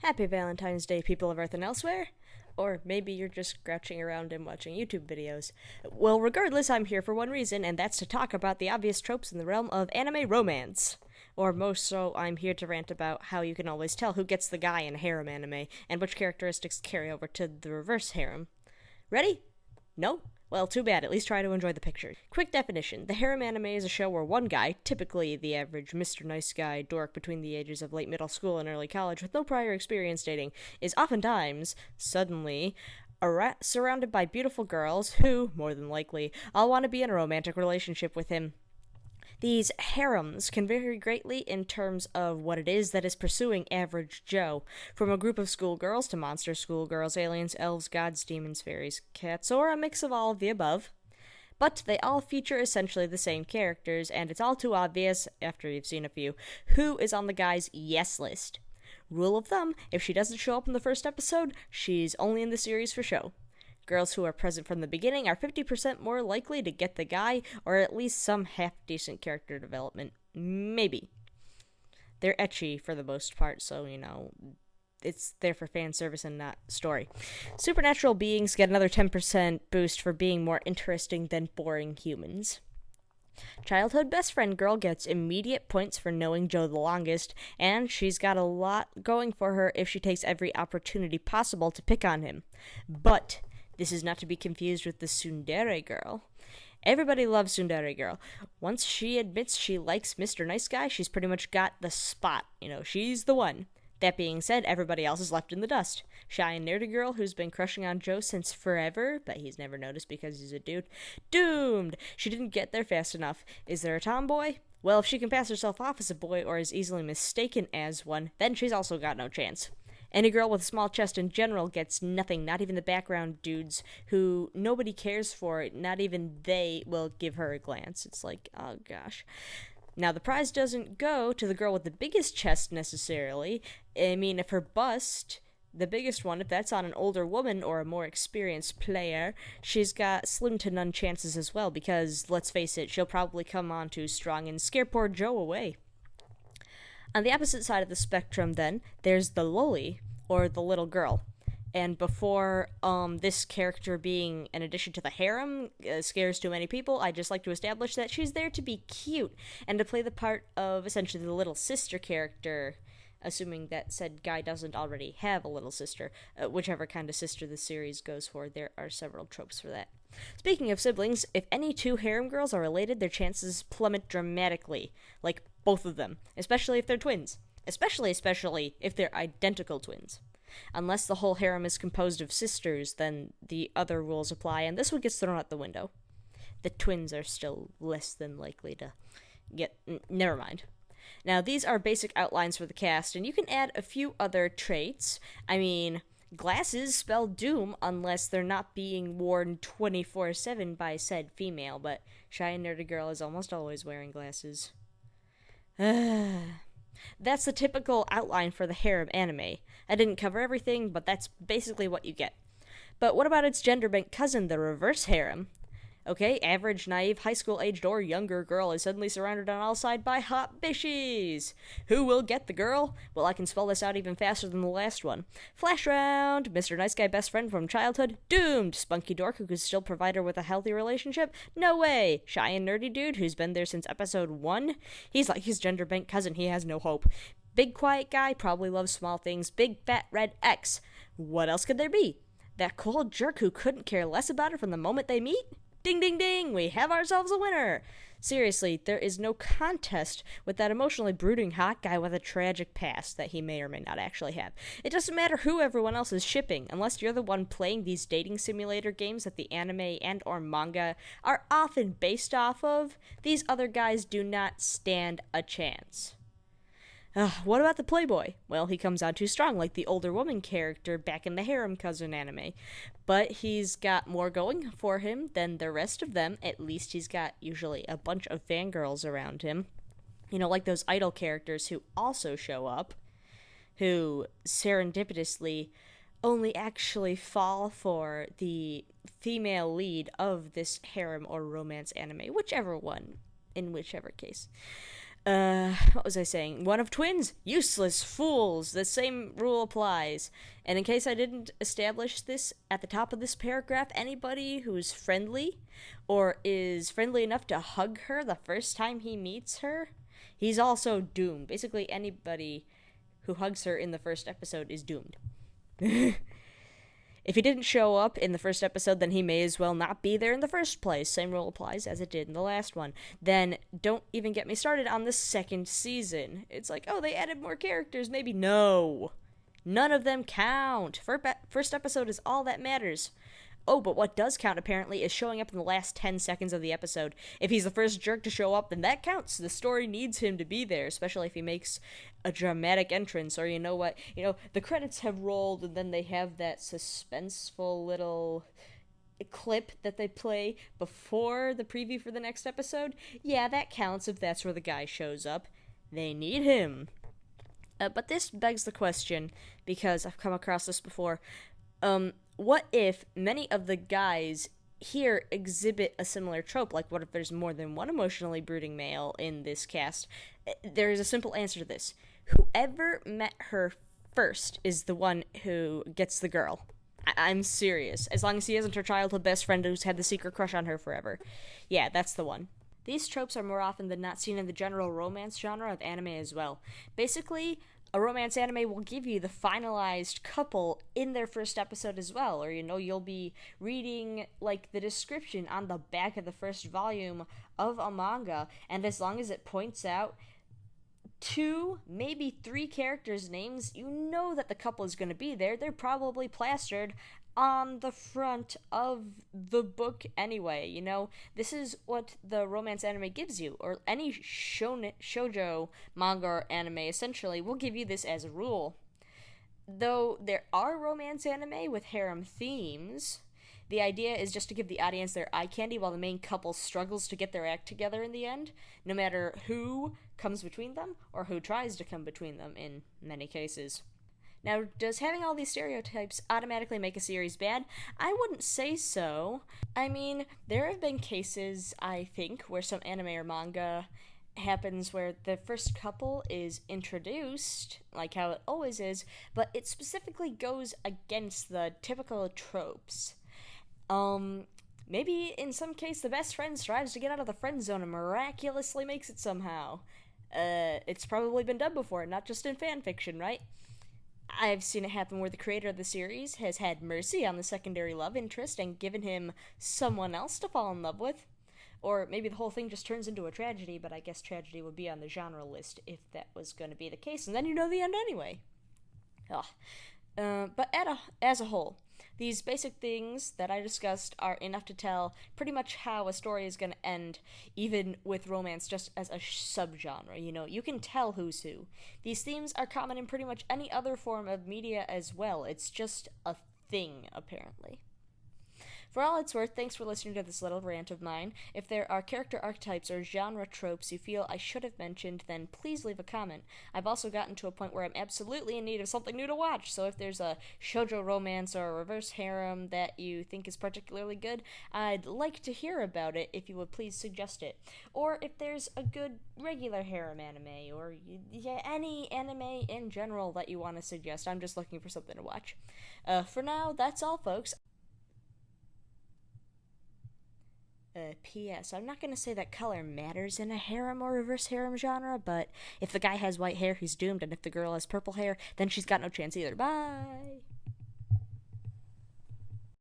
Happy Valentine's Day, people of Earth and elsewhere. Or maybe you're just crouching around and watching YouTube videos. Well, regardless, I'm here for one reason, and that's to talk about the obvious tropes in the realm of anime romance. Or most so, I'm here to rant about how you can always tell who gets the guy in a harem anime, and which characteristics carry over to the reverse harem. Ready? No? Well, too bad. At least try to enjoy the picture. Quick definition. The harem anime is a show where one guy, typically the average Mr. Nice Guy dork between the ages of late middle school and early college with no prior experience dating, is oftentimes, suddenly, surrounded by beautiful girls who, more than likely, all want to be in a romantic relationship with him. These harems can vary greatly in terms of what it is that is pursuing average Joe, from a group of schoolgirls to monster schoolgirls, aliens, elves, gods, demons, fairies, cats, or a mix of all of the above. But they all feature essentially the same characters, and it's all too obvious, after you've seen a few, who is on the guy's yes list. Rule of thumb, if she doesn't show up in the first episode, she's only in the series for show. Girls who are present from the beginning are 50% more likely to get the guy, or at least some half-decent character development. Maybe. They're ecchi for the most part, so, it's there for fan service and not story. Supernatural beings get another 10% boost for being more interesting than boring humans. Childhood best friend girl gets immediate points for knowing Joe the longest, and she's got a lot going for her if she takes every opportunity possible to pick on him. But this is not to be confused with the tsundere girl. Everybody loves tsundere girl. Once she admits she likes Mr. Nice Guy, she's pretty much got the spot. She's the one. That being said, everybody else is left in the dust. Shy and nerdy girl, who's been crushing on Joe since forever, but he's never noticed because he's a dude. Doomed! She didn't get there fast enough. Is there a tomboy? Well, if she can pass herself off as a boy or is easily mistaken as one, then she's also got no chance. Any girl with a small chest in general gets nothing, not even the background dudes who nobody cares for, not even they will give her a glance. It's like, oh gosh. Now, the prize doesn't go to the girl with the biggest chest necessarily. I mean, if her bust, the biggest one, if that's on an older woman or a more experienced player, she's got slim to none chances as well, because, let's face it, she'll probably come on too strong and scare poor Joe away. On the opposite side of the spectrum, then, there's the loli, or the little girl. And before this character being an addition to the harem scares too many people, I just like to establish that she's there to be cute and to play the part of essentially the little sister character, assuming that said guy doesn't already have a little sister. Whichever kind of sister the series goes for, there are several tropes for that. Speaking of siblings, if any two harem girls are related, their chances plummet dramatically. Like, both of them. Especially if they're twins. Especially if they're identical twins. Unless the whole harem is composed of sisters, then the other rules apply, and this one gets thrown out the window. The twins are still less than likely to get... Never mind. Now, these are basic outlines for the cast, and you can add a few other traits. I mean, glasses spell doom unless they're not being worn 24/7 by said female, but shy and nerdy girl is almost always wearing glasses. That's the typical outline for the harem anime. I didn't cover everything, but that's basically what you get. But what about its gender-bent cousin, the reverse harem? Okay, average, naive, high school-aged or younger girl is suddenly surrounded on all sides by hot bishies. Who will get the girl? Well, I can spell this out even faster than the last one. Flash round, Mr. Nice Guy best friend from childhood, doomed. Spunky dork who could still provide her with a healthy relationship? No way. Shy and nerdy dude who's been there since episode 1? He's like his gender-bent cousin, he has no hope. Big quiet guy, probably loves small things, big fat red X. What else could there be? That cold jerk who couldn't care less about her from the moment they meet? Ding, ding, ding, we have ourselves a winner. Seriously, there is no contest with that emotionally brooding hot guy with a tragic past that he may or may not actually have. It doesn't matter who everyone else is shipping, unless you're the one playing these dating simulator games that the anime and or manga are often based off of. These other guys do not stand a chance. What about the playboy? Well, he comes on too strong, like the older woman character back in the Harem Cousin anime. But he's got more going for him than the rest of them. At least he's got usually a bunch of fangirls around him. Like those idol characters who also show up, who serendipitously only actually fall for the female lead of this harem or romance anime, whichever one, in whichever case. What was I saying? One of twins, useless fools. The same rule applies. And in case I didn't establish this at the top of this paragraph, anybody who's friendly or is friendly enough to hug her the first time he meets her, he's also doomed. Basically, anybody who hugs her in the first episode is doomed. If he didn't show up in the first episode, then he may as well not be there in the first place. Same rule applies as it did in the last one. Then don't even get me started on the second season. It's like, oh, they added more characters, maybe. No. None of them count. First episode is all that matters. Oh, but what does count, apparently, is showing up in the last 10 seconds of the episode. If he's the first jerk to show up, then that counts. The story needs him to be there, especially if he makes a dramatic entrance, or you know what? You know, the credits have rolled, and then they have that suspenseful little clip that they play before the preview for the next episode. Yeah, that counts if that's where the guy shows up. They need him. But this begs the question, because I've come across this before. What if many of the guys here exhibit a similar trope? Like, what if there's more than one emotionally brooding male in this cast? There is a simple answer to this. Whoever met her first is the one who gets the girl. I'm serious. As long as he isn't her childhood best friend who's had the secret crush on her forever. Yeah, that's the one. These tropes are more often than not seen in the general romance genre of anime as well. Basically, a romance anime will give you the finalized couple in their first episode as well, or you'll be reading like the description on the back of the first volume of a manga, and as long as it points out 2, maybe 3 characters' names, you know that the couple is going to be there. They're probably plastered on the front of the book anyway. This is what the romance anime gives you, or any shoujo manga or anime essentially will give you this as a rule. Though there are romance anime with harem themes, the idea is just to give the audience their eye candy while the main couple struggles to get their act together in the end, no matter who comes between them or who tries to come between them in many cases. Now, does having all these stereotypes automatically make a series bad? I wouldn't say so. I mean, there have been cases, I think, where some anime or manga happens where the first couple is introduced, like how it always is, but it specifically goes against the typical tropes. Maybe in some case the best friend strives to get out of the friend zone and miraculously makes it somehow. It's probably been done before, not just in fanfiction, right? I've seen it happen where the creator of the series has had mercy on the secondary love interest and given him someone else to fall in love with. Or maybe the whole thing just turns into a tragedy, but I guess tragedy would be on the genre list if that was going to be the case, and then you know the end anyway. But as a whole, these basic things that I discussed are enough to tell pretty much how a story is going to end, even with romance just as a subgenre. You can tell who's who. These themes are common in pretty much any other form of media as well. It's just a thing, apparently. For all it's worth, thanks for listening to this little rant of mine. If there are character archetypes or genre tropes you feel I should have mentioned, then please leave a comment. I've also gotten to a point where I'm absolutely in need of something new to watch, so if there's a shoujo romance or a reverse harem that you think is particularly good, I'd like to hear about it if you would please suggest it. Or if there's a good regular harem anime, or any anime in general that you want to suggest. I'm just looking for something to watch. For now, that's all, folks. P.S. I'm not going to say that color matters in a harem or reverse harem genre, but if the guy has white hair, he's doomed, and if the girl has purple hair, then she's got no chance either. Bye!